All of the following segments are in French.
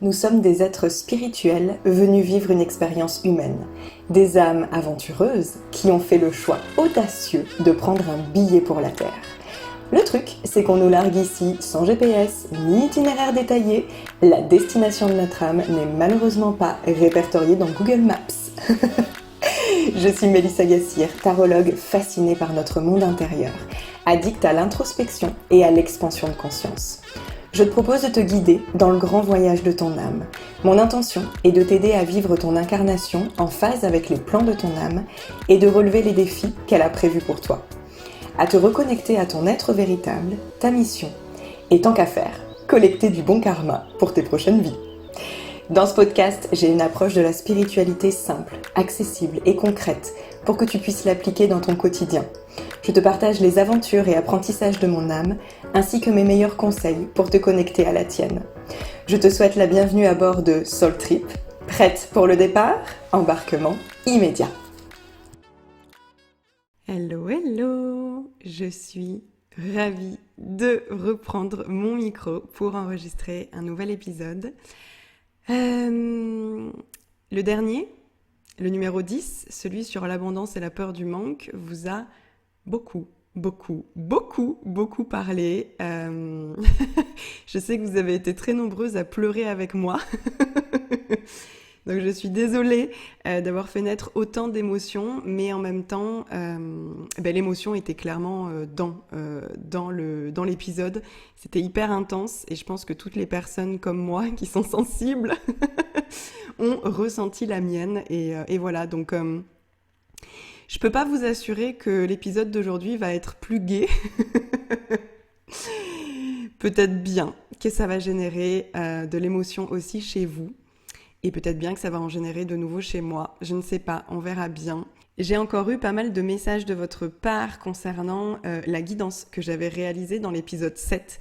Nous sommes des êtres spirituels venus vivre une expérience humaine, des âmes aventureuses qui ont fait le choix audacieux de prendre un billet pour la Terre. Le truc, c'est qu'on nous largue ici sans GPS ni itinéraire détaillé, la destination de notre âme n'est malheureusement pas répertoriée dans Google Maps. Je suis Mélissa Gassir, tarologue fascinée par notre monde intérieur, addicte à l'introspection et à l'expansion de conscience. Je te propose de te guider dans le grand voyage de ton âme. Mon intention est de t'aider à vivre ton incarnation en phase avec les plans de ton âme et de relever les défis qu'elle a prévus pour toi. À te reconnecter à ton être véritable, ta mission, et tant qu'à faire, collecter du bon karma pour tes prochaines vies. Dans ce podcast, j'ai une approche de la spiritualité simple, accessible et concrète pour que tu puisses l'appliquer dans ton quotidien. Je te partage les aventures et apprentissages de mon âme, ainsi que mes meilleurs conseils pour te connecter à la tienne. Je te souhaite la bienvenue à bord de Soul Trip. Prête pour le départ ? Embarquement immédiat. Hello, hello ! Je suis ravie de reprendre mon micro pour enregistrer un nouvel épisode. Le dernier, le numéro 10, celui sur l'abondance et la peur du manque, vous a beaucoup parlé. Je sais que vous avez été très nombreuses à pleurer avec moi. Donc je suis désolée d'avoir fait naître autant d'émotions, mais en même temps, l'émotion était clairement dans l'épisode. C'était hyper intense et je pense que toutes les personnes comme moi qui sont sensibles ont ressenti la mienne. Et voilà, donc je peux pas vous assurer que l'épisode d'aujourd'hui va être plus gai. Peut-être bien que ça va générer de l'émotion aussi chez vous. Et peut-être bien que ça va en générer de nouveau chez moi. Je ne sais pas, on verra bien. J'ai encore eu pas mal de messages de votre part concernant la guidance que j'avais réalisée dans l'épisode 7.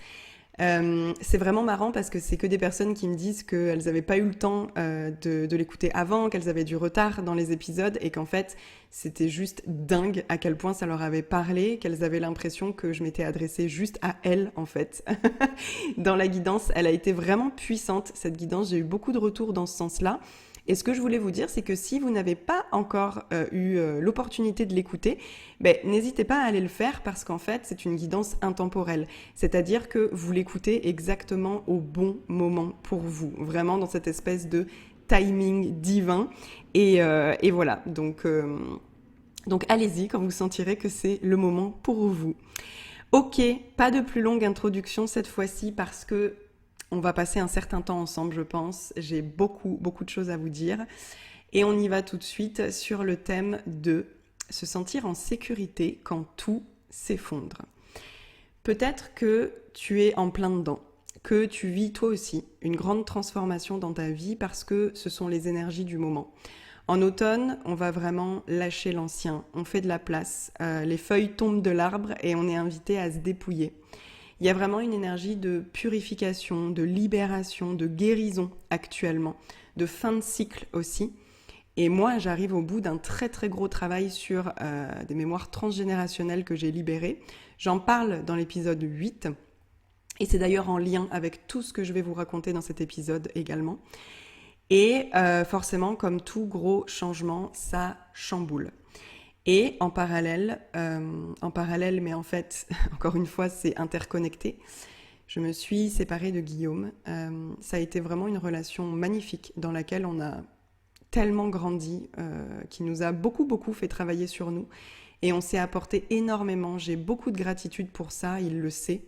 C'est vraiment marrant parce que c'est que des personnes qui me disent qu'elles n'avaient pas eu le temps de l'écouter avant, qu'elles avaient du retard dans les épisodes et qu'en fait c'était juste dingue à quel point ça leur avait parlé, qu'elles avaient l'impression que je m'étais adressée juste à elles en fait. Dans la guidance, elle a été vraiment puissante cette guidance, j'ai eu beaucoup de retours dans ce sens-là. Et ce que je voulais vous dire, c'est que si vous n'avez pas encore eu l'opportunité de l'écouter, n'hésitez pas à aller le faire parce qu'en fait, c'est une guidance intemporelle. C'est-à-dire que vous l'écoutez exactement au bon moment pour vous, vraiment dans cette espèce de timing divin. Et voilà, donc allez-y quand vous sentirez que c'est le moment pour vous. Ok, pas de plus longue introduction cette fois-ci parce que on va passer un certain temps ensemble, je pense. J'ai beaucoup de choses à vous dire. Et on y va tout de suite sur le thème de se sentir en sécurité quand tout s'effondre. Peut-être que tu es en plein dedans, que tu vis toi aussi une grande transformation dans ta vie parce que ce sont les énergies du moment. En automne, on va vraiment lâcher l'ancien, on fait de la place, les feuilles tombent de l'arbre et on est invité à se dépouiller. Il y a vraiment une énergie de purification, de libération, de guérison actuellement, de fin de cycle aussi. Et moi, j'arrive au bout d'un très gros travail sur des mémoires transgénérationnelles que j'ai libérées. J'en parle dans l'épisode 8 et c'est d'ailleurs en lien avec tout ce que je vais vous raconter dans cet épisode également. Et forcément, comme tout gros changement, ça chamboule. Et en parallèle, mais en fait, encore une fois, c'est interconnecté. Je me suis séparée de Guillaume. Ça a été vraiment une relation magnifique dans laquelle on a tellement grandi, qui nous a beaucoup fait travailler sur nous. Et on s'est apporté énormément. J'ai beaucoup de gratitude pour ça, il le sait.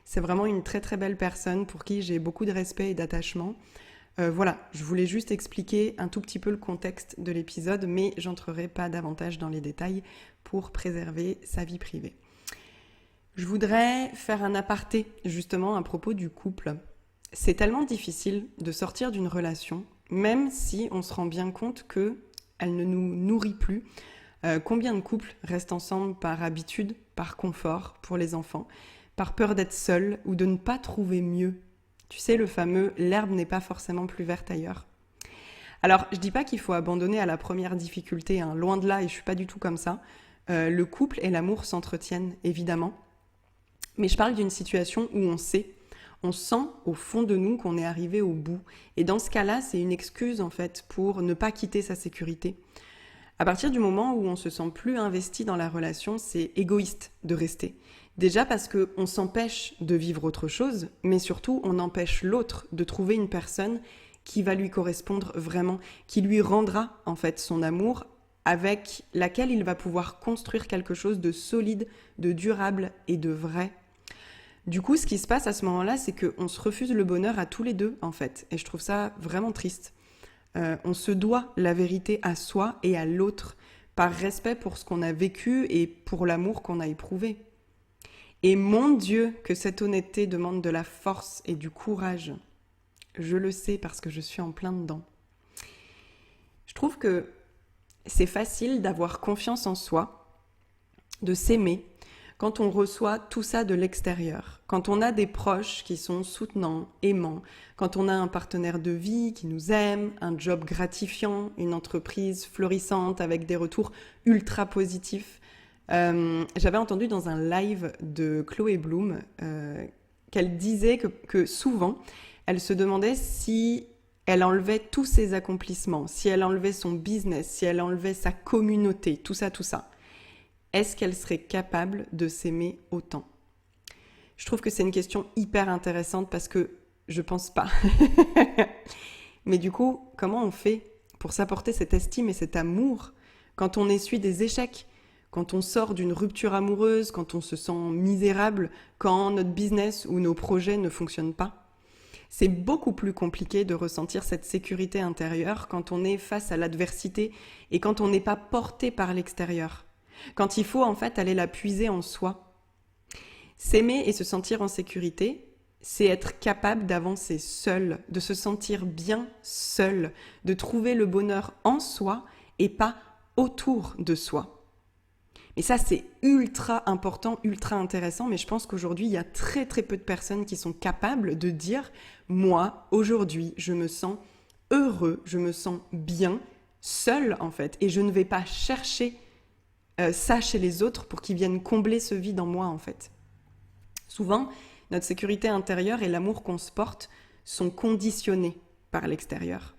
C'est vraiment une très belle personne pour qui j'ai beaucoup de respect et d'attachement. Voilà, je voulais juste expliquer un tout petit peu le contexte de l'épisode, mais j'entrerai pas davantage dans les détails pour préserver sa vie privée. Je voudrais faire un aparté justement à propos du couple. C'est tellement difficile de sortir d'une relation, même si on se rend bien compte qu'elle ne nous nourrit plus. Combien de couples restent ensemble par habitude, par confort pour les enfants, par peur d'être seuls ou de ne pas trouver mieux ? Tu sais, le fameux « l'herbe n'est pas forcément plus verte ailleurs ». Alors, je dis pas qu'il faut abandonner à la première difficulté, hein, loin de là, et je suis pas du tout comme ça. Le couple et l'amour s'entretiennent, évidemment. Mais je parle d'une situation où on sait, On sent au fond de nous qu'on est arrivé au bout. Et dans ce cas-là, c'est une excuse en fait pour ne pas quitter sa sécurité. À partir du moment où on se sent plus investi dans la relation, c'est égoïste de rester. Déjà parce qu'on s'empêche de vivre autre chose, mais surtout on empêche l'autre de trouver une personne qui va lui correspondre vraiment, qui lui rendra en fait son amour, avec laquelle il va pouvoir construire quelque chose de solide, de durable et de vrai. Du coup, ce qui se passe à ce moment-là, c'est qu'on se refuse le bonheur à tous les deux, en fait. Et je trouve ça vraiment triste. On se doit la vérité à soi et à l'autre, par respect pour ce qu'on a vécu et pour l'amour qu'on a éprouvé. Et mon Dieu, que cette honnêteté demande de la force et du courage. Je le sais parce que je suis en plein dedans. Je trouve que c'est facile d'avoir confiance en soi, de s'aimer, quand on reçoit tout ça de l'extérieur, quand on a des proches qui sont soutenants, aimants, quand on a un partenaire de vie qui nous aime, un job gratifiant, une entreprise florissante avec des retours ultra positifs. J'avais entendu dans un live de Chloé Bloom qu'elle disait que souvent, elle se demandait si elle enlevait tous ses accomplissements, si elle enlevait son business, si elle enlevait sa communauté, tout ça. Est-ce qu'elle serait capable de s'aimer autant ? Je trouve que c'est une question hyper intéressante parce que je pense pas. Mais du coup, comment on fait pour s'apporter cette estime et cet amour quand on essuie des échecs, quand on sort d'une rupture amoureuse, quand on se sent misérable, quand notre business ou nos projets ne fonctionnent pas ? C'est beaucoup plus compliqué de ressentir cette sécurité intérieure quand on est face à l'adversité et quand on n'est pas porté par l'extérieur. Quand il faut en fait aller la puiser en soi. S'aimer et se sentir en sécurité, c'est être capable d'avancer seul, de se sentir bien seul, de trouver le bonheur en soi et pas autour de soi. Et ça, c'est ultra important, ultra intéressant, mais je pense qu'aujourd'hui, il y a très très peu de personnes qui sont capables de dire « Moi, aujourd'hui, je me sens heureux, je me sens bien, seul en fait, et je ne vais pas chercher ça chez les autres pour qu'ils viennent combler ce vide en moi en fait. » Souvent, notre sécurité intérieure et l'amour qu'on se porte sont conditionnés par l'extérieur.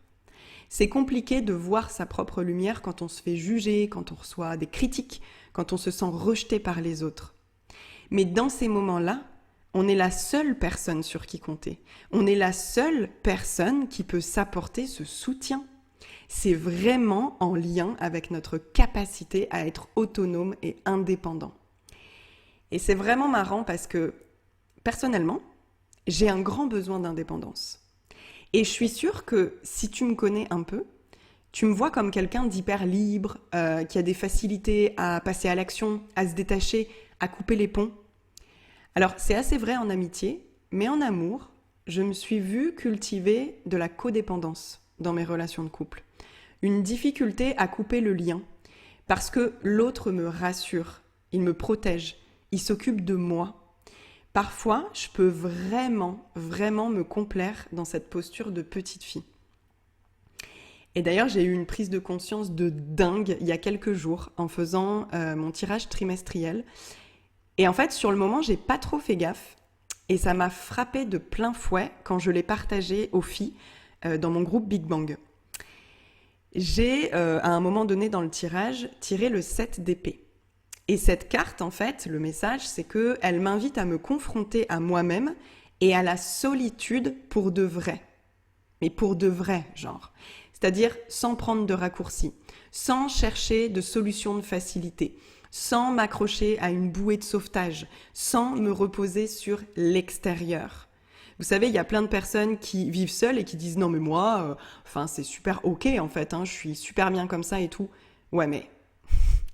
C'est compliqué de voir sa propre lumière quand on se fait juger, quand on reçoit des critiques, quand on se sent rejeté par les autres. Mais dans ces moments-là, on est la seule personne sur qui compter. On est la seule personne qui peut s'apporter ce soutien. C'est vraiment en lien avec notre capacité à être autonome et indépendant. Et c'est vraiment marrant parce que, personnellement, j'ai un grand besoin d'indépendance. Et je suis sûre que si tu me connais un peu, tu me vois comme quelqu'un d'hyper libre, qui a des facilités à passer à l'action, à se détacher, à couper les ponts. Alors, c'est assez vrai en amitié, mais en amour, je me suis vue cultiver de la codépendance dans mes relations de couple. Une difficulté à couper le lien, parce que l'autre me rassure, il me protège, il s'occupe de moi. Parfois, je peux vraiment me complaire dans cette posture de petite fille. Et d'ailleurs, j'ai eu une prise de conscience de dingue il y a quelques jours en faisant mon tirage trimestriel. Et en fait, sur le moment, j'ai pas trop fait gaffe. Et ça m'a frappé de plein fouet quand je l'ai partagé aux filles dans mon groupe Big Bang. J'ai, à un moment donné dans le tirage, tiré le 7 d'épée. Et cette carte, en fait, le message, c'est qu'elle m'invite à me confronter à moi-même et à la solitude pour de vrai. Mais pour de vrai, genre. C'est-à-dire sans prendre de raccourcis, sans chercher de solutions de facilité, sans m'accrocher à une bouée de sauvetage, sans me reposer sur l'extérieur. Vous savez, il y a plein de personnes qui vivent seules et qui disent « Non mais moi, c'est super ok en fait, je suis super bien comme ça et tout. » Ouais mais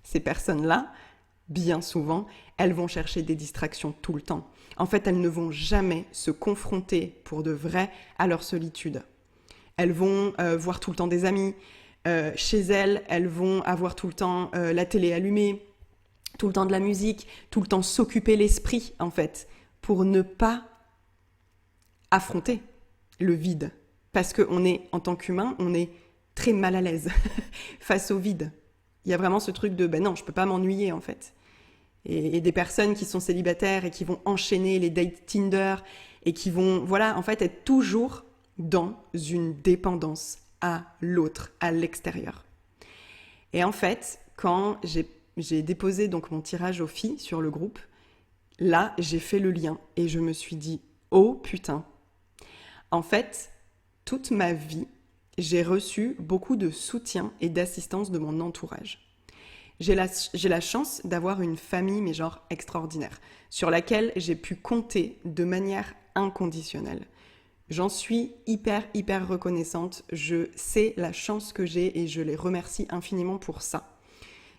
ces personnes-là, bien souvent, elles vont chercher des distractions tout le temps. En fait, elles ne vont jamais se confronter pour de vrai à leur solitude. Elles vont voir tout le temps des amis. Chez elles, elles vont avoir tout le temps la télé allumée, tout le temps de la musique, tout le temps s'occuper l'esprit, en fait, pour ne pas affronter le vide. Parce qu'on est, en tant qu'humain, on est très mal à l'aise face au vide. Il y a vraiment ce truc de « ben non, je peux pas m'ennuyer, en fait ». et des personnes qui sont célibataires et qui vont enchaîner les dates Tinder et qui vont, voilà, en fait, être toujours dans une dépendance à l'autre, à l'extérieur. Et en fait, quand j'ai déposé donc mon tirage aux filles sur le groupe, là, j'ai fait le lien et je me suis dit « Oh putain !» En fait, toute ma vie, j'ai reçu beaucoup de soutien et d'assistance de mon entourage. J'ai la chance d'avoir une famille, mais genre extraordinaire, sur laquelle j'ai pu compter de manière inconditionnelle. J'en suis hyper reconnaissante. Je sais la chance que j'ai et je les remercie infiniment pour ça.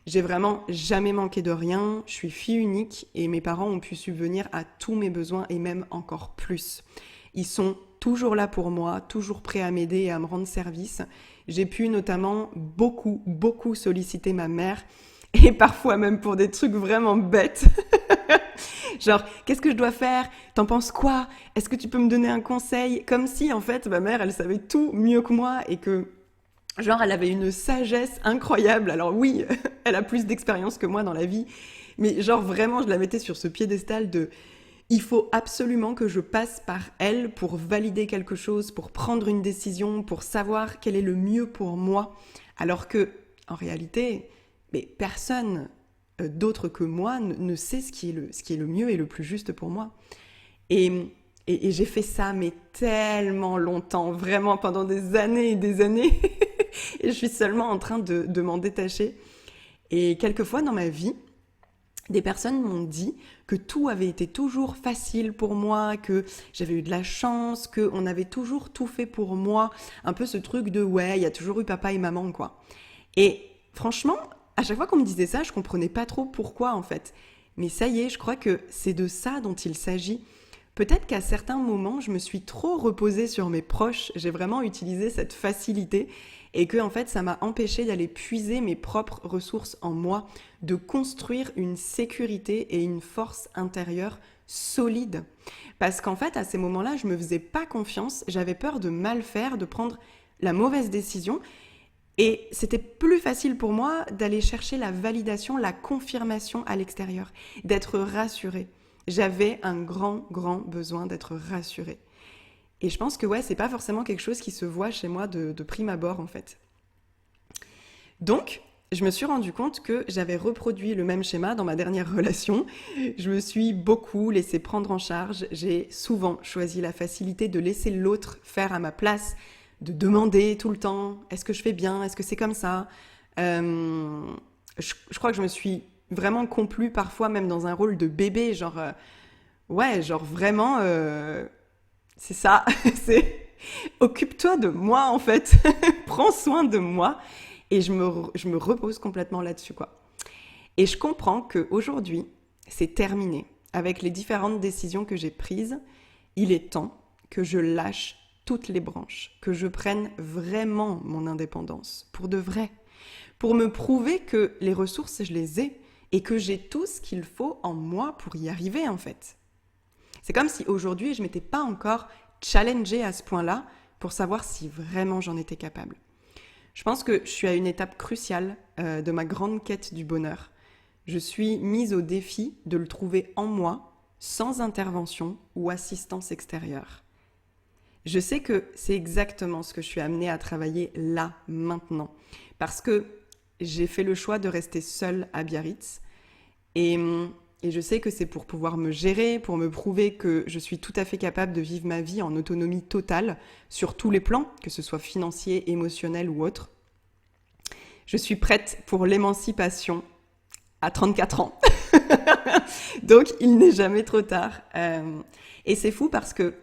J'ai vraiment jamais manqué de rien. Je suis fille unique et mes parents ont pu subvenir à tous mes besoins et même encore plus. Ils sont toujours là pour moi, toujours prêts à m'aider et à me rendre service. J'ai pu notamment beaucoup solliciter ma mère et parfois même pour des trucs vraiment bêtes. Genre, qu'est-ce que je dois faire? T'en penses quoi? Est-ce que tu peux me donner un conseil? Comme si, en fait, ma mère, elle savait tout mieux que moi et que, genre, elle avait une sagesse incroyable. Alors oui, elle a plus d'expérience que moi dans la vie, mais genre, vraiment, je la mettais sur ce piédestal de... Il faut absolument que je passe par elle pour valider quelque chose, pour prendre une décision, pour savoir quel est le mieux pour moi. Alors que, en réalité, mais personne d'autre que moi ne sait ce qui est le mieux et le plus juste pour moi. Et j'ai fait ça, mais tellement longtemps, vraiment pendant des années et des années. Et je suis seulement en train de m'en détacher. Et quelquefois dans ma vie, des personnes m'ont dit que tout avait été toujours facile pour moi, que j'avais eu de la chance, qu'on avait toujours tout fait pour moi. Un peu ce truc de « ouais, il y a toujours eu papa et maman, quoi ». Et franchement, à chaque fois qu'on me disait ça, je comprenais pas trop pourquoi, en fait. Mais ça y est, je crois que c'est de ça dont il s'agit. Peut-être qu'à certains moments, je me suis trop reposée sur mes proches. J'ai vraiment utilisé cette facilité et que, en fait, ça m'a empêché d'aller puiser mes propres ressources en moi, de construire une sécurité et une force intérieure solide. Parce qu'en fait, à ces moments-là, je me faisais pas confiance, j'avais peur de mal faire, de prendre la mauvaise décision. Et c'était plus facile pour moi d'aller chercher la validation, la confirmation à l'extérieur, d'être rassurée. J'avais un grand besoin d'être rassurée. Et je pense que ouais, c'est pas forcément quelque chose qui se voit chez moi de prime abord en fait. Donc, je me suis rendu compte que j'avais reproduit le même schéma dans ma dernière relation. Je me suis beaucoup laissée prendre en charge. J'ai souvent choisi la facilité de laisser l'autre faire à ma place, de demander tout le temps « est-ce que je fais bien? Est-ce que c'est comme ça ?» Je crois que je me suis vraiment complue parfois même dans un rôle de bébé, genre ouais, genre vraiment c'est ça, c'est occupe-toi de moi en fait, prends soin de moi et je me repose complètement là-dessus quoi. Et je comprends qu'aujourd'hui, c'est terminé. Avec les différentes décisions que j'ai prises, il est temps que je lâche toutes les branches, que je prenne vraiment mon indépendance, pour de vrai, pour me prouver que les ressources, je les ai et que j'ai tout ce qu'il faut en moi pour y arriver en fait. C'est comme si aujourd'hui, je ne m'étais pas encore challengée à ce point-là pour savoir si vraiment j'en étais capable. Je pense que je suis à une étape cruciale de ma grande quête du bonheur. Je suis mise au défi de le trouver en moi, sans intervention ou assistance extérieure. Je sais que c'est exactement ce que je suis amenée à travailler là, maintenant. Parce que j'ai fait le choix de rester seule à Biarritz. Et je sais que c'est pour pouvoir me gérer, pour me prouver que je suis tout à fait capable de vivre ma vie en autonomie totale, sur tous les plans, que ce soit financier, émotionnel ou autre. Je suis prête pour l'émancipation à 34 ans. Donc, il n'est jamais trop tard. Et c'est fou parce que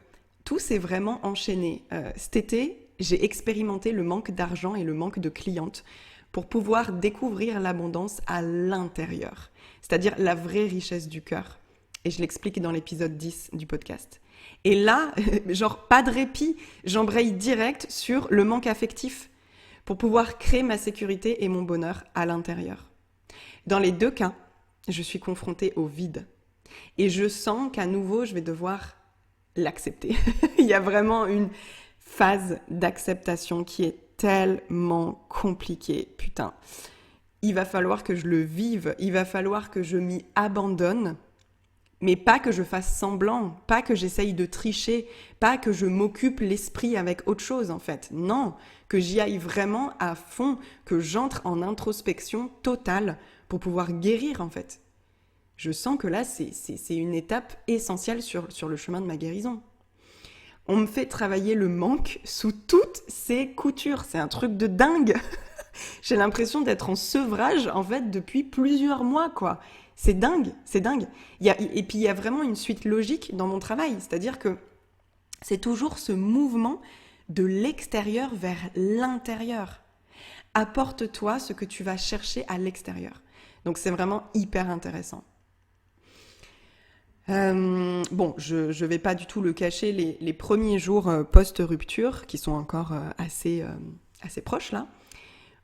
tout s'est vraiment enchaîné. Cet été, j'ai expérimenté le manque d'argent et le manque de clientes pour pouvoir découvrir l'abondance à l'intérieur, c'est-à-dire la vraie richesse du cœur. Et je l'explique dans l'épisode 10 du podcast. Et là, genre pas de répit, j'embraye direct sur le manque affectif pour pouvoir créer ma sécurité et mon bonheur à l'intérieur. Dans les deux cas, je suis confrontée au vide. Et je sens qu'à nouveau, je vais devoir l'accepter. Il y a vraiment une phase d'acceptation qui est tellement compliquée. Putain, il va falloir que je le vive, il va falloir que je m'y abandonne, mais pas que je fasse semblant, pas que j'essaye de tricher, pas que je m'occupe l'esprit avec autre chose en fait. Non, que j'y aille vraiment à fond, que j'entre en introspection totale pour pouvoir guérir en fait. Je sens que là, c'est une étape essentielle sur le chemin de ma guérison. On me fait travailler le manque sous toutes ses coutures. C'est un truc de dingue. J'ai l'impression d'être en sevrage, en fait, depuis plusieurs mois, quoi. C'est dingue, c'est dingue. Et puis, il y a vraiment une suite logique dans mon travail. C'est-à-dire que c'est toujours ce mouvement de l'extérieur vers l'intérieur. Apporte-toi ce que tu vas chercher à l'extérieur. Donc, c'est vraiment hyper intéressant. Bon, je vais pas du tout le cacher, les premiers jours post-rupture, qui sont encore assez proches là,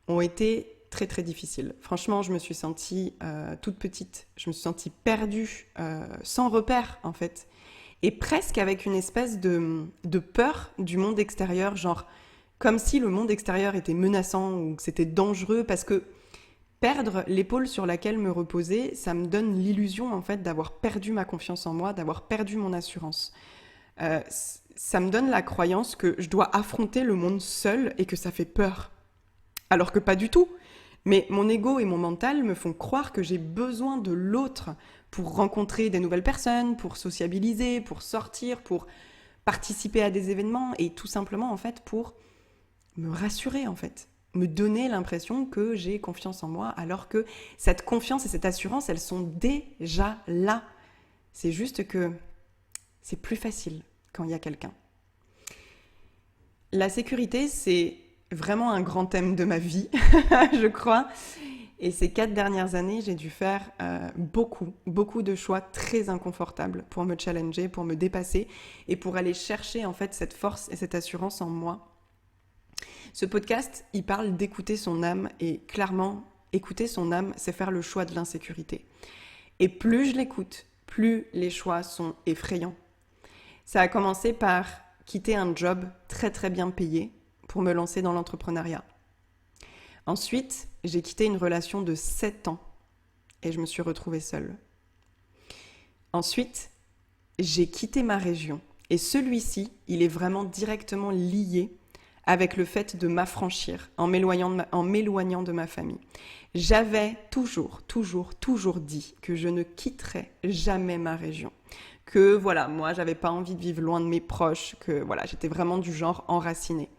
ont été très très difficiles. Franchement, je me suis sentie toute petite, je me suis sentie perdue, sans repère en fait, et presque avec une espèce de peur du monde extérieur, genre comme si le monde extérieur était menaçant ou que c'était dangereux, parce que perdre l'épaule sur laquelle me reposer, ça me donne l'illusion en fait d'avoir perdu ma confiance en moi, d'avoir perdu mon assurance. Ça me donne la croyance que je dois affronter le monde seule et que ça fait peur. Alors que pas du tout. Mais mon ego et mon mental me font croire que j'ai besoin de l'autre pour rencontrer des nouvelles personnes, pour sociabiliser, pour sortir, pour participer à des événements et tout simplement en fait pour me rassurer en fait. Me donner l'impression que j'ai confiance en moi, alors que cette confiance et cette assurance, elles sont déjà là. C'est juste que c'est plus facile quand il y a quelqu'un. La sécurité, c'est vraiment un grand thème de ma vie, je crois. Et ces 4 dernières années, j'ai dû faire beaucoup de choix très inconfortables pour me challenger, pour me dépasser et pour aller chercher en fait cette force et cette assurance en moi. Ce podcast, il parle d'écouter son âme et clairement, écouter son âme, c'est faire le choix de l'insécurité. Et plus je l'écoute, plus les choix sont effrayants. Ça a commencé par quitter un job très très bien payé pour me lancer dans l'entrepreneuriat. Ensuite, j'ai quitté une relation de 7 ans et je me suis retrouvée seule. Ensuite, j'ai quitté ma région et celui-ci, il est vraiment directement lié avec le fait de m'affranchir en m'éloignant de ma famille. J'avais toujours dit que je ne quitterais jamais ma région. Que voilà, moi, j'avais pas envie de vivre loin de mes proches, que voilà, j'étais vraiment du genre enracinée.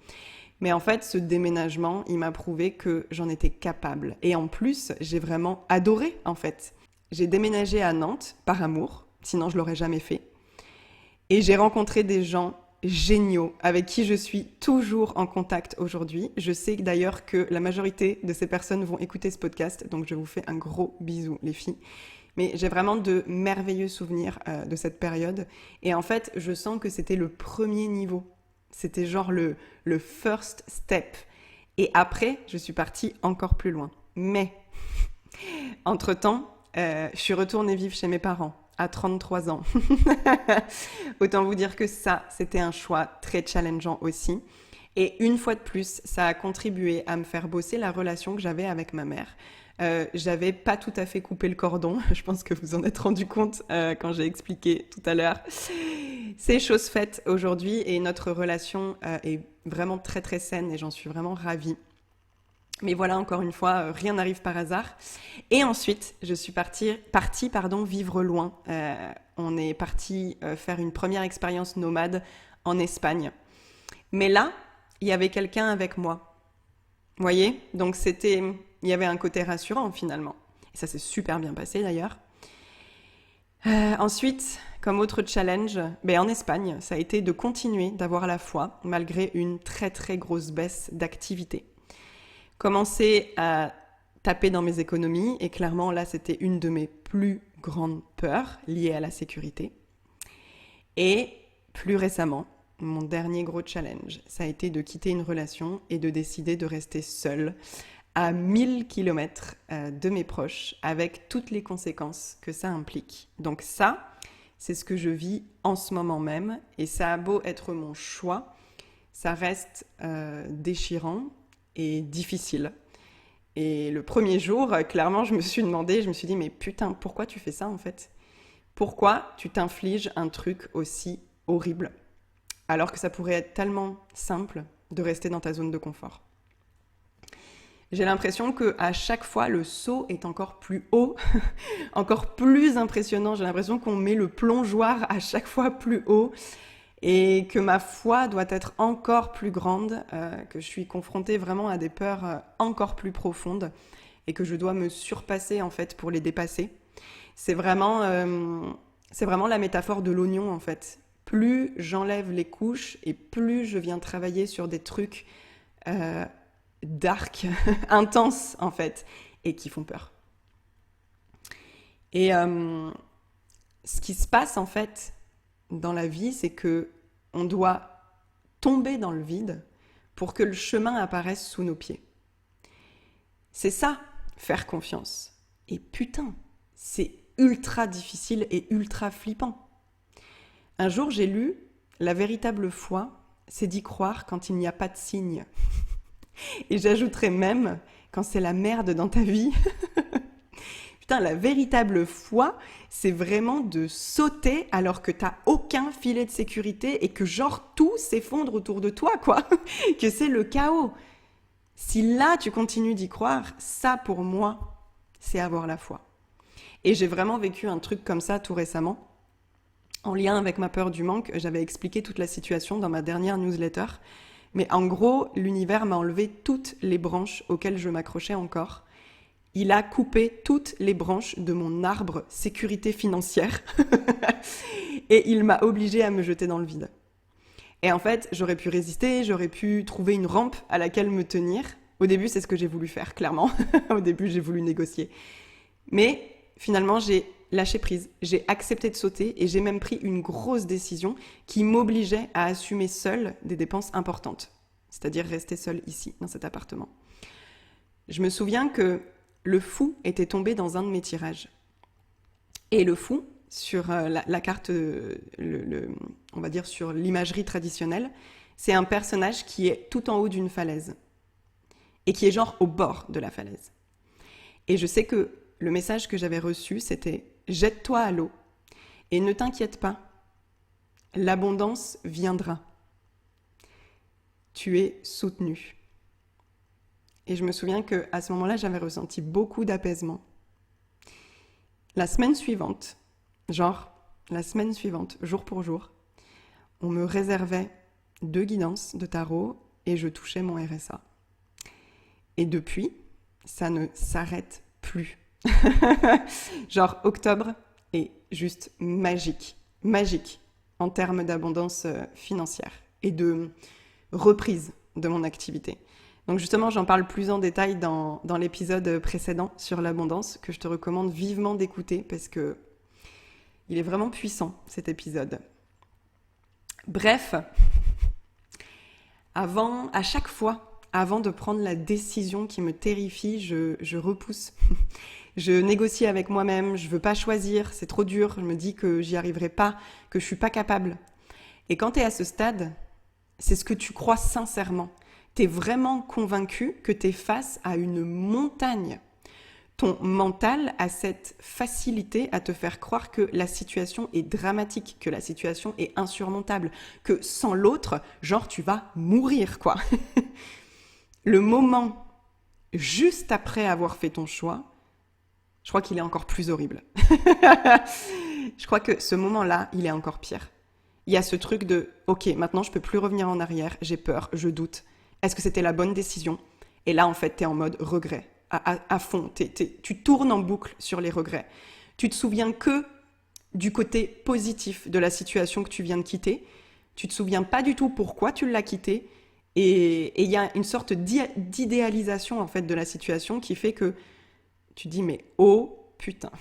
Mais en fait, ce déménagement, il m'a prouvé que j'en étais capable. Et en plus, j'ai vraiment adoré, en fait. J'ai déménagé à Nantes par amour, sinon je l'aurais jamais fait. Et j'ai rencontré des gens géniaux, avec qui je suis toujours en contact aujourd'hui. Je sais d'ailleurs que la majorité de ces personnes vont écouter ce podcast, donc je vous fais un gros bisou, les filles. Mais j'ai vraiment de merveilleux souvenirs de cette période. Et en fait, je sens que c'était le premier niveau. C'était genre le first step. Et après, je suis partie encore plus loin. Mais, entre-temps, je suis retournée vivre chez mes parents à 33 ans. Autant vous dire que ça, c'était un choix très challengeant aussi. Et une fois de plus, ça a contribué à me faire bosser la relation que j'avais avec ma mère. J'avais pas tout à fait coupé le cordon, je pense que vous en êtes rendu compte quand j'ai expliqué tout à l'heure. C'est chose faite aujourd'hui et notre relation est vraiment très très saine et j'en suis vraiment ravie. Mais voilà, encore une fois, rien n'arrive par hasard. Et ensuite, je suis partie vivre loin. On est parti faire une première expérience nomade en Espagne. Mais là, il y avait quelqu'un avec moi. Vous voyez ? Donc il y avait un côté rassurant finalement. Et ça s'est super bien passé d'ailleurs. Ensuite, comme autre challenge, en Espagne, ça a été de continuer d'avoir la foi malgré une très très grosse baisse d'activité. Commencer à taper dans mes économies et clairement là c'était une de mes plus grandes peurs liées à la sécurité. Et plus récemment, mon dernier gros challenge, ça a été de quitter une relation et de décider de rester seule à 1000 km de mes proches avec toutes les conséquences que ça implique. Donc ça, c'est ce que je vis en ce moment même et ça a beau être mon choix, ça reste déchirant et difficile. Et le premier jour, clairement, je me suis demandé, je me suis dit, mais putain, pourquoi tu fais ça en fait? Pourquoi tu t'infliges un truc aussi horrible alors que ça pourrait être tellement simple de rester dans ta zone de confort? J'ai l'impression que à chaque fois, le saut est encore plus haut, encore plus impressionnant. J'ai l'impression qu'on met le plongeoir à chaque fois plus haut et que ma foi doit être encore plus grande, que je suis confrontée vraiment à des peurs encore plus profondes et que je dois me surpasser en fait pour les dépasser. C'est vraiment, c'est vraiment la métaphore de l'oignon en fait. Plus j'enlève les couches et plus je viens travailler sur des trucs euh, dark, intenses en fait, et qui font peur. Et ce qui se passe en fait dans la vie, c'est que on doit tomber dans le vide pour que le chemin apparaisse sous nos pieds. C'est ça, faire confiance. Et putain, c'est ultra difficile et ultra flippant. Un jour, j'ai lu La véritable foi, c'est d'y croire quand il n'y a pas de signe. Et j'ajouterais même quand c'est la merde dans ta vie. Putain, la véritable foi, c'est vraiment de sauter alors que t'as aucun filet de sécurité et que genre tout s'effondre autour de toi, quoi. Que c'est le chaos. Si là tu continues d'y croire, ça pour moi, c'est avoir la foi. Et j'ai vraiment vécu un truc comme ça tout récemment. En lien avec ma peur du manque, j'avais expliqué toute la situation dans ma dernière newsletter. Mais en gros, l'univers m'a enlevé toutes les branches auxquelles je m'accrochais encore. Il a coupé toutes les branches de mon arbre sécurité financière et il m'a obligée à me jeter dans le vide. Et en fait, j'aurais pu résister, j'aurais pu trouver une rampe à laquelle me tenir. Au début, c'est ce que j'ai voulu faire, clairement. Au début, j'ai voulu négocier. Mais finalement, j'ai lâché prise. J'ai accepté de sauter et j'ai même pris une grosse décision qui m'obligeait à assumer seule des dépenses importantes. C'est-à-dire rester seule ici, dans cet appartement. Je me souviens que le fou était tombé dans un de mes tirages. Et le fou, sur la carte, on va dire sur l'imagerie traditionnelle, c'est un personnage qui est tout en haut d'une falaise. Et qui est genre au bord de la falaise. Et je sais que le message que j'avais reçu, c'était « Jette-toi à l'eau et ne t'inquiète pas, l'abondance viendra. Tu es soutenu. » Et je me souviens qu'à ce moment-là, j'avais ressenti beaucoup d'apaisement. La semaine suivante, jour pour jour, on me réservait 2 guidances de tarot et je touchais mon RSA. Et depuis, ça ne s'arrête plus. Genre octobre est juste magique en termes d'abondance financière et de reprise de mon activité. Donc justement, j'en parle plus en détail dans l'épisode précédent sur l'abondance que je te recommande vivement d'écouter parce que il est vraiment puissant cet épisode. Bref, à chaque fois, avant de prendre la décision qui me terrifie, je repousse. Je négocie avec moi-même, je veux pas choisir, c'est trop dur, je me dis que j'y arriverai pas, que je suis pas capable. Et quand t'es à ce stade, c'est ce que tu crois sincèrement. T'es vraiment convaincu que t'es face à une montagne. Ton mental a cette facilité à te faire croire que la situation est dramatique, que la situation est insurmontable, que sans l'autre, genre tu vas mourir, quoi. Le moment juste après avoir fait ton choix, je crois qu'il est encore plus horrible. Je crois que ce moment-là, il est encore pire. Il y a ce truc de « Ok, maintenant je peux plus revenir en arrière, j'ai peur, je doute. Est-ce que c'était la bonne décision ?» Et là, en fait, t'es en mode regret, à fond. Tu tournes en boucle sur les regrets. Tu te souviens que du côté positif de la situation que tu viens de quitter. Tu te souviens pas du tout pourquoi tu l'as quitté. Et il y a une sorte d'idéalisation, en fait, de la situation qui fait que tu dis, mais oh putain.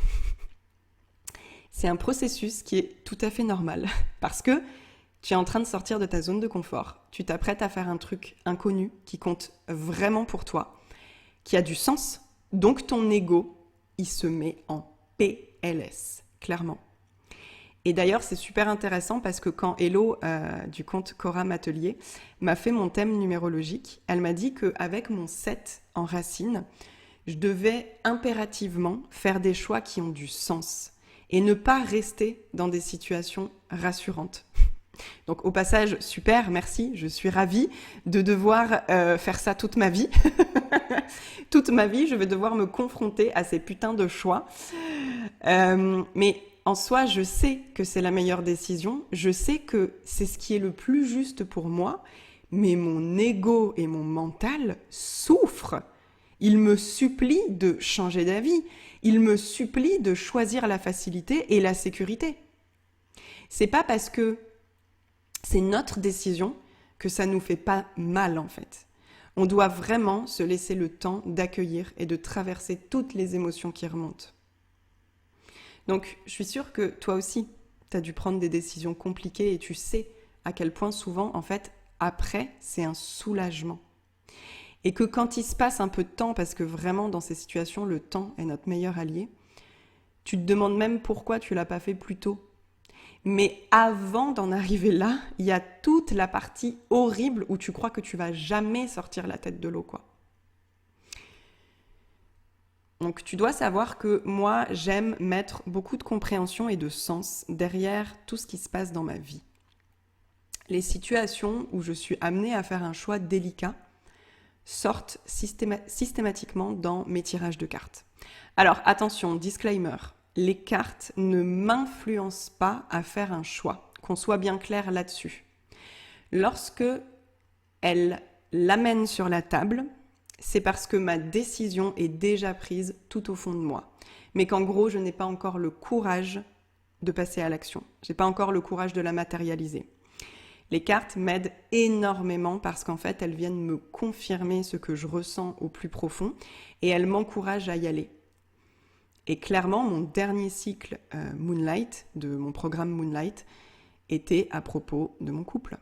C'est un processus qui est tout à fait normal parce que tu es en train de sortir de ta zone de confort. Tu t'apprêtes à faire un truc inconnu qui compte vraiment pour toi, qui a du sens. Donc ton ego, il se met en PLS, clairement. Et d'ailleurs, c'est super intéressant parce que quand Hello, du compte Cora Matelier, m'a fait mon thème numérologique, elle m'a dit qu'avec mon 7 en racine, je devais impérativement faire des choix qui ont du sens et ne pas rester dans des situations rassurantes. Donc au passage, super, merci, je suis ravie de devoir faire ça toute ma vie. Toute ma vie, je vais devoir me confronter à ces putains de choix. Mais en soi, je sais que c'est la meilleure décision, je sais que c'est ce qui est le plus juste pour moi, mais mon ego et mon mental souffrent. Il me supplie de changer d'avis, il me supplie de choisir la facilité et la sécurité. C'est pas parce que c'est notre décision que ça nous fait pas mal en fait. On doit vraiment se laisser le temps d'accueillir et de traverser toutes les émotions qui remontent. Donc, je suis sûre que toi aussi, tu as dû prendre des décisions compliquées et tu sais à quel point souvent, en fait, après, c'est un soulagement. Et que quand il se passe un peu de temps, parce que vraiment, dans ces situations, le temps est notre meilleur allié, tu te demandes même pourquoi tu l'as pas fait plus tôt. Mais avant d'en arriver là, il y a toute la partie horrible où tu crois que tu vas jamais sortir la tête de l'eau, quoi. Donc tu dois savoir que moi, j'aime mettre beaucoup de compréhension et de sens derrière tout ce qui se passe dans ma vie. Les situations où je suis amenée à faire un choix délicat sortent systématiquement dans mes tirages de cartes. Alors attention, disclaimer, les cartes ne m'influencent pas à faire un choix, qu'on soit bien clair là-dessus. Lorsque elles l'amènent sur la table, c'est parce que ma décision est déjà prise tout au fond de moi. Mais qu'en gros, je n'ai pas encore le courage de passer à l'action. Je n'ai pas encore le courage de la matérialiser. Les cartes m'aident énormément parce qu'en fait, elles viennent me confirmer ce que je ressens au plus profond et elles m'encouragent à y aller. Et clairement, mon dernier cycle Moonlight, de mon programme Moonlight, était à propos de mon couple.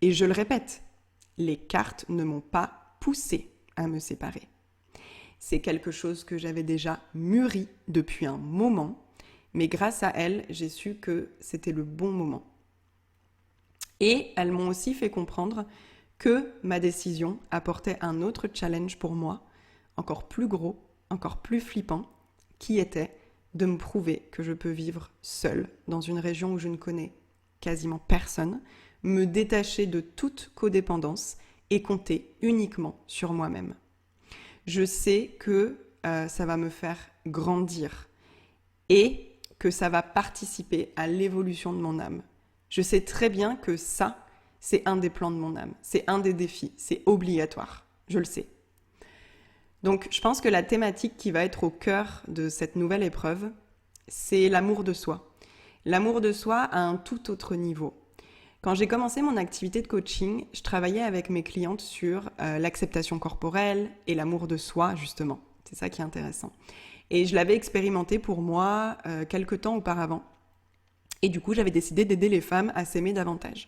Et je le répète, les cartes ne m'ont pas poussée à me séparer. C'est quelque chose que j'avais déjà mûri depuis un moment, mais grâce à elles, j'ai su que c'était le bon moment. Et elles m'ont aussi fait comprendre que ma décision apportait un autre challenge pour moi, encore plus gros, encore plus flippant, qui était de me prouver que je peux vivre seule dans une région où je ne connais quasiment personne, me détacher de toute codépendance et compter uniquement sur moi-même. Je sais que ça va me faire grandir et que ça va participer à l'évolution de mon âme. Je sais très bien que ça, c'est un des plans de mon âme, c'est un des défis, c'est obligatoire, je le sais. Donc je pense que la thématique qui va être au cœur de cette nouvelle épreuve, c'est l'amour de soi. L'amour de soi à un tout autre niveau. Quand j'ai commencé mon activité de coaching, je travaillais avec mes clientes sur l'acceptation corporelle et l'amour de soi, justement. C'est ça qui est intéressant. Et je l'avais expérimenté pour moi quelques temps auparavant. Et du coup, j'avais décidé d'aider les femmes à s'aimer davantage.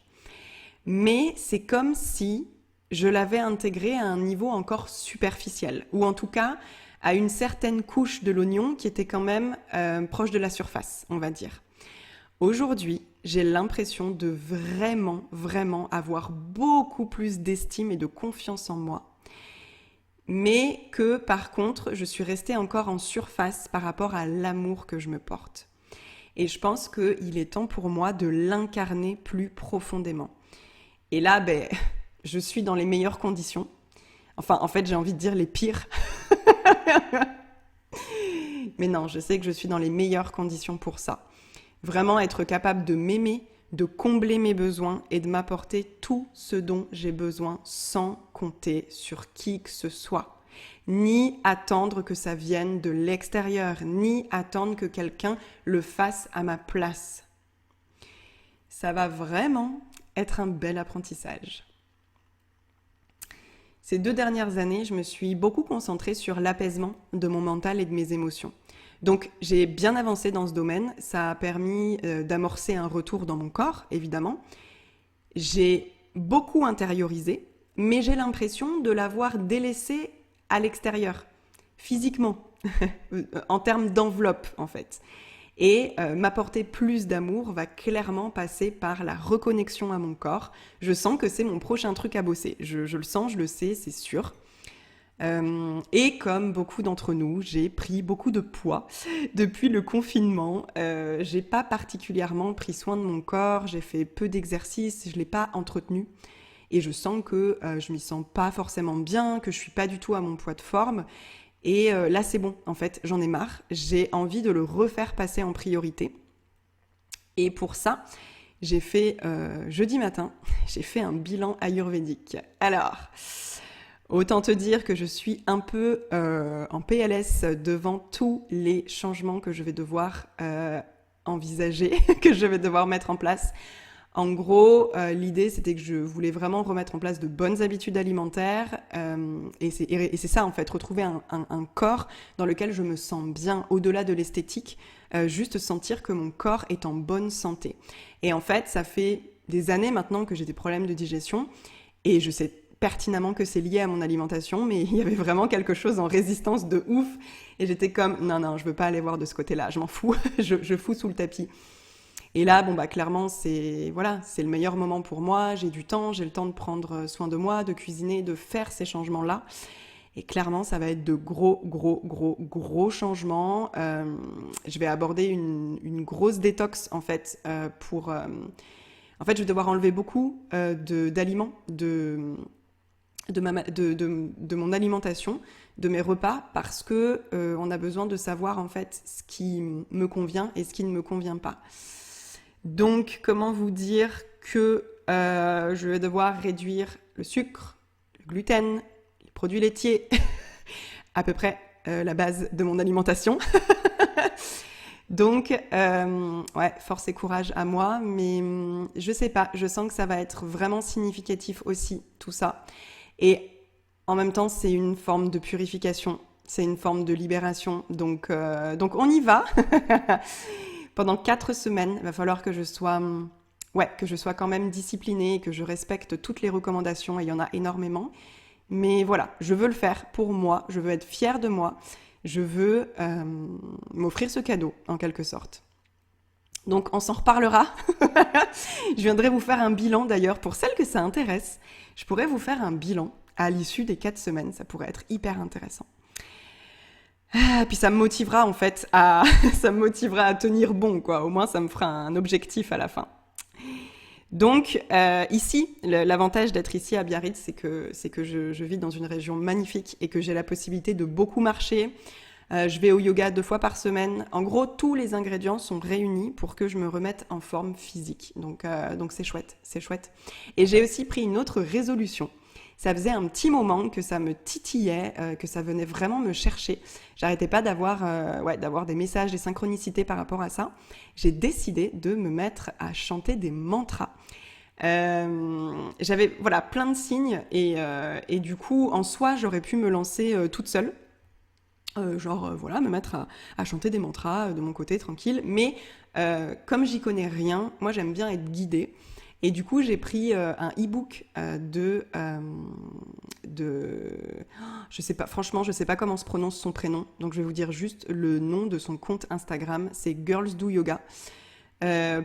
Mais c'est comme si je l'avais intégré à un niveau encore superficiel, ou en tout cas à une certaine couche de l'oignon qui était quand même proche de la surface, on va dire. Aujourd'hui, j'ai l'impression de vraiment avoir beaucoup plus d'estime et de confiance en moi. Mais que par contre, je suis restée encore en surface par rapport à l'amour que je me porte. Et je pense qu'il est temps pour moi de l'incarner plus profondément. Et là, je suis dans les meilleures conditions. Enfin, en fait, j'ai envie de dire les pires. Mais non, je sais que je suis dans les meilleures conditions pour ça. Vraiment être capable de m'aimer, de combler mes besoins et de m'apporter tout ce dont j'ai besoin sans compter sur qui que ce soit. Ni attendre que ça vienne de l'extérieur, ni attendre que quelqu'un le fasse à ma place. Ça va vraiment être un bel apprentissage. Ces 2 dernières années, je me suis beaucoup concentrée sur l'apaisement de mon mental et de mes émotions. Donc j'ai bien avancé dans ce domaine, ça a permis d'amorcer un retour dans mon corps, évidemment. J'ai beaucoup intériorisé, mais j'ai l'impression de l'avoir délaissé à l'extérieur, physiquement, en termes d'enveloppe en fait. Et m'apporter plus d'amour va clairement passer par la reconnexion à mon corps. Je sens que c'est mon prochain truc à bosser. Je le sens, je le sais, c'est sûr. Et comme beaucoup d'entre nous, j'ai pris beaucoup de poids depuis le confinement. J'ai pas particulièrement pris soin de mon corps, j'ai fait peu d'exercices, je l'ai pas entretenu. Et je sens que je m'y sens pas forcément bien, que je suis pas du tout à mon poids de forme. Et là, c'est bon, en fait, j'en ai marre. J'ai envie de le refaire passer en priorité. Et pour ça, j'ai fait jeudi matin, j'ai fait un bilan ayurvédique. Alors, autant te dire que je suis un peu en PLS devant tous les changements que je vais devoir envisager, que je vais devoir mettre en place. En gros, l'idée, c'était que je voulais vraiment remettre en place de bonnes habitudes alimentaires. Et c'est ça, en fait, retrouver un corps dans lequel je me sens bien, au-delà de l'esthétique, juste sentir que mon corps est en bonne santé. Et en fait, ça fait des années maintenant que j'ai des problèmes de digestion, et je sais pertinemment que c'est lié à mon alimentation, mais il y avait vraiment quelque chose en résistance de ouf, et j'étais comme, non, je veux pas aller voir de ce côté-là, je m'en fous, je fous sous le tapis. Et là, bon bah clairement, c'est le meilleur moment pour moi. J'ai du temps, j'ai le temps de prendre soin de moi, de cuisiner, de faire ces changements-là. Et clairement, ça va être de gros changements. Je vais aborder une grosse détox en fait en fait, je vais devoir enlever beaucoup d'aliments de mon alimentation, de mes repas, parce que on a besoin de savoir en fait ce qui me convient et ce qui ne me convient pas. Donc, comment vous dire que je vais devoir réduire le sucre, le gluten, les produits laitiers, à peu près la base de mon alimentation. Donc, ouais, force et courage à moi, mais je sais pas, je sens que ça va être vraiment significatif aussi, tout ça. Et en même temps, c'est une forme de purification, c'est une forme de libération, donc on y va. Pendant 4 semaines, il va falloir que je sois quand même disciplinée, que je respecte toutes les recommandations, et il y en a énormément. Mais voilà, je veux le faire pour moi, je veux être fière de moi, je veux m'offrir ce cadeau, en quelque sorte. Donc on s'en reparlera. Je viendrai vous faire un bilan d'ailleurs, pour celles que ça intéresse. Je pourrais vous faire un bilan à l'issue des 4 semaines, ça pourrait être hyper intéressant. Puis ça me motivera en fait ça me motivera à tenir bon, quoi. Au moins ça me fera un objectif à la fin. Donc ici, l'avantage d'être ici à Biarritz, c'est que je vis dans une région magnifique et que j'ai la possibilité de beaucoup marcher. Je vais au yoga 2 fois par semaine. En gros, tous les ingrédients sont réunis pour que je me remette en forme physique. Donc c'est chouette, c'est chouette. Et j'ai aussi pris une autre résolution. Ça faisait un petit moment que ça me titillait, que ça venait vraiment me chercher. J'arrêtais pas d'avoir des messages, des synchronicités par rapport à ça. J'ai décidé de me mettre à chanter des mantras. J'avais plein de signes et du coup, en soi, j'aurais pu me lancer toute seule. Me mettre à chanter des mantras de mon côté, tranquille. Mais comme j'y connais rien, moi j'aime bien être guidée. Et du coup, j'ai pris un e-book je sais pas, franchement, je sais pas comment se prononce son prénom. Donc je vais vous dire juste le nom de son compte Instagram. C'est Girls Do Yoga.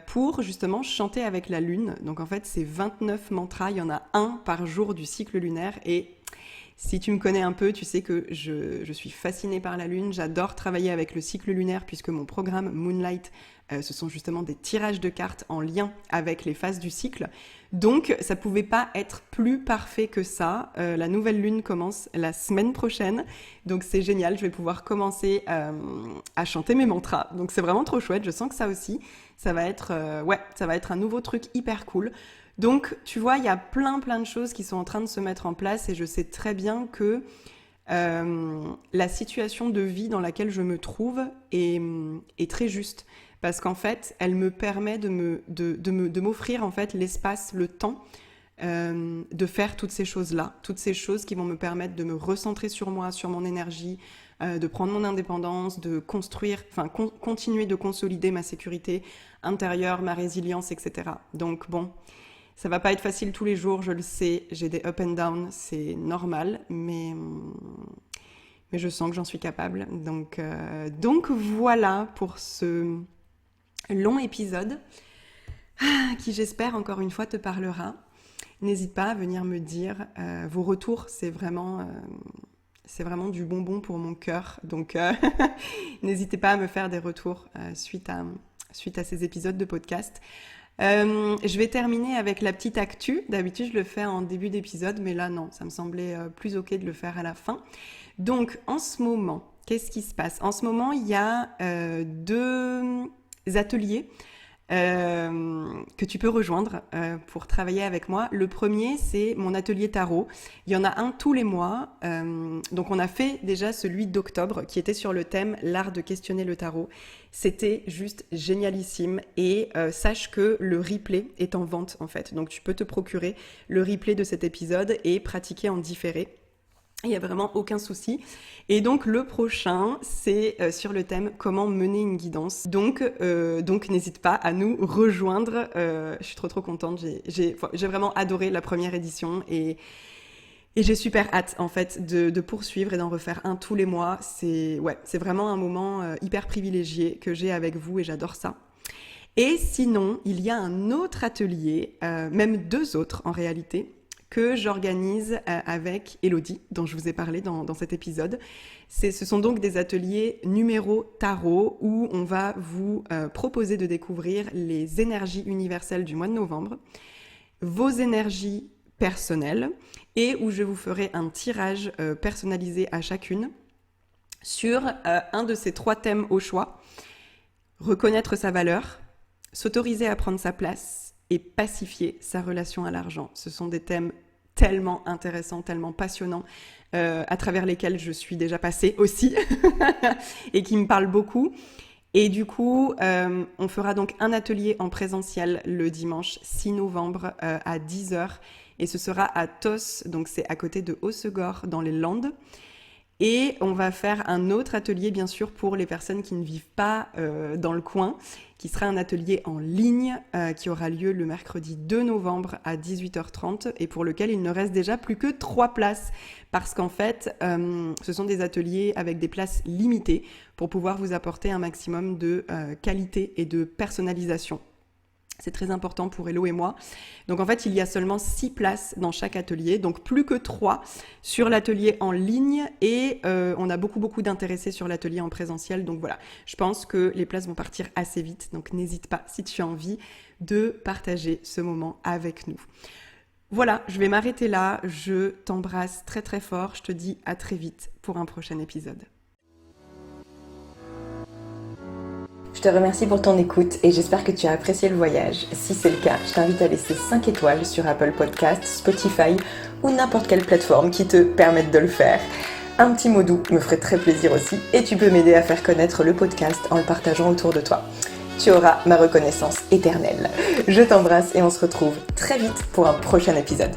Pour justement chanter avec la lune. Donc en fait, c'est 29 mantras. Il y en a un par jour du cycle lunaire. Et si tu me connais un peu, tu sais que je suis fascinée par la lune. J'adore travailler avec le cycle lunaire puisque mon programme Moonlight, ce sont justement des tirages de cartes en lien avec les phases du cycle. Donc, ça pouvait pas être plus parfait que ça. La nouvelle lune commence la semaine prochaine. Donc, c'est génial. Je vais pouvoir commencer à chanter mes mantras. Donc, c'est vraiment trop chouette. Je sens que ça aussi, ça va être un nouveau truc hyper cool. Donc, tu vois, il y a plein de choses qui sont en train de se mettre en place et je sais très bien que la situation de vie dans laquelle je me trouve est très juste. Parce qu'en fait, elle me permet de m'offrir en fait l'espace, le temps de faire toutes ces choses-là. Toutes ces choses qui vont me permettre de me recentrer sur moi, sur mon énergie, de prendre mon indépendance, de construire, continuer de consolider ma sécurité intérieure, ma résilience, etc. Donc bon, ça va pas être facile tous les jours, je le sais, j'ai des up and down, c'est normal, mais je sens que j'en suis capable. Donc voilà pour ce long épisode qui, j'espère, encore une fois, te parlera. N'hésite pas à venir me dire vos retours, c'est vraiment c'est vraiment du bonbon pour mon cœur. Donc, n'hésitez pas à me faire des retours suite à ces épisodes de podcast. Je vais terminer avec la petite actu. D'habitude, je le fais en début d'épisode, mais là, non, ça me semblait plus ok de le faire à la fin. Donc, en ce moment, qu'est-ce qui se passe ? En ce moment, il y a 2 ateliers que tu peux rejoindre pour travailler avec moi. Le premier, c'est mon atelier tarot. Il y en a un tous les mois. Donc, on a fait déjà celui d'octobre qui était sur le thème « L'art de questionner le tarot ». C'était juste génialissime et sache que le replay est en vente en fait. Donc, tu peux te procurer le replay de cet épisode et pratiquer en différé. Il n'y a vraiment aucun souci. Et donc, le prochain, c'est sur le thème « Comment mener une guidance ». Donc, n'hésite pas à nous rejoindre. Je suis trop contente. J'ai vraiment adoré la première édition et j'ai super hâte, en fait, de poursuivre et d'en refaire un tous les mois. C'est vraiment un moment hyper privilégié que j'ai avec vous et j'adore ça. Et sinon, il y a un autre atelier, même 2 autres en réalité, que j'organise avec Elodie, dont je vous ai parlé dans cet épisode. Ce sont donc des ateliers numéro tarot où on va vous proposer de découvrir les énergies universelles du mois de novembre, vos énergies personnelles, et où je vous ferai un tirage personnalisé à chacune sur un de ces 3 thèmes au choix: reconnaître sa valeur, s'autoriser à prendre sa place et pacifier sa relation à l'argent. Ce sont des thèmes tellement intéressants, tellement passionnants, à travers lesquels je suis déjà passée aussi et qui me parlent beaucoup. Et du coup, on fera donc un atelier en présentiel le dimanche 6 novembre à 10h et ce sera à Tos, donc c'est à côté de Hossegor dans les Landes. Et on va faire un autre atelier, bien sûr, pour les personnes qui ne vivent pas dans le coin, qui sera un atelier en ligne qui aura lieu le mercredi 2 novembre à 18h30 et pour lequel il ne reste déjà plus que 3 places parce qu'en fait, ce sont des ateliers avec des places limitées pour pouvoir vous apporter un maximum de qualité et de personnalisation. C'est très important pour Hello et moi. Donc en fait, il y a seulement 6 places dans chaque atelier, donc plus que 3 sur l'atelier en ligne et on a beaucoup d'intéressés sur l'atelier en présentiel. Donc voilà, je pense que les places vont partir assez vite. Donc n'hésite pas si tu as envie de partager ce moment avec nous. Voilà, je vais m'arrêter là. Je t'embrasse très fort. Je te dis à très vite pour un prochain épisode. Je te remercie pour ton écoute et j'espère que tu as apprécié le voyage. Si c'est le cas, je t'invite à laisser 5 étoiles sur Apple Podcasts, Spotify ou n'importe quelle plateforme qui te permette de le faire. Un petit mot doux me ferait très plaisir aussi et tu peux m'aider à faire connaître le podcast en le partageant autour de toi. Tu auras ma reconnaissance éternelle. Je t'embrasse et on se retrouve très vite pour un prochain épisode.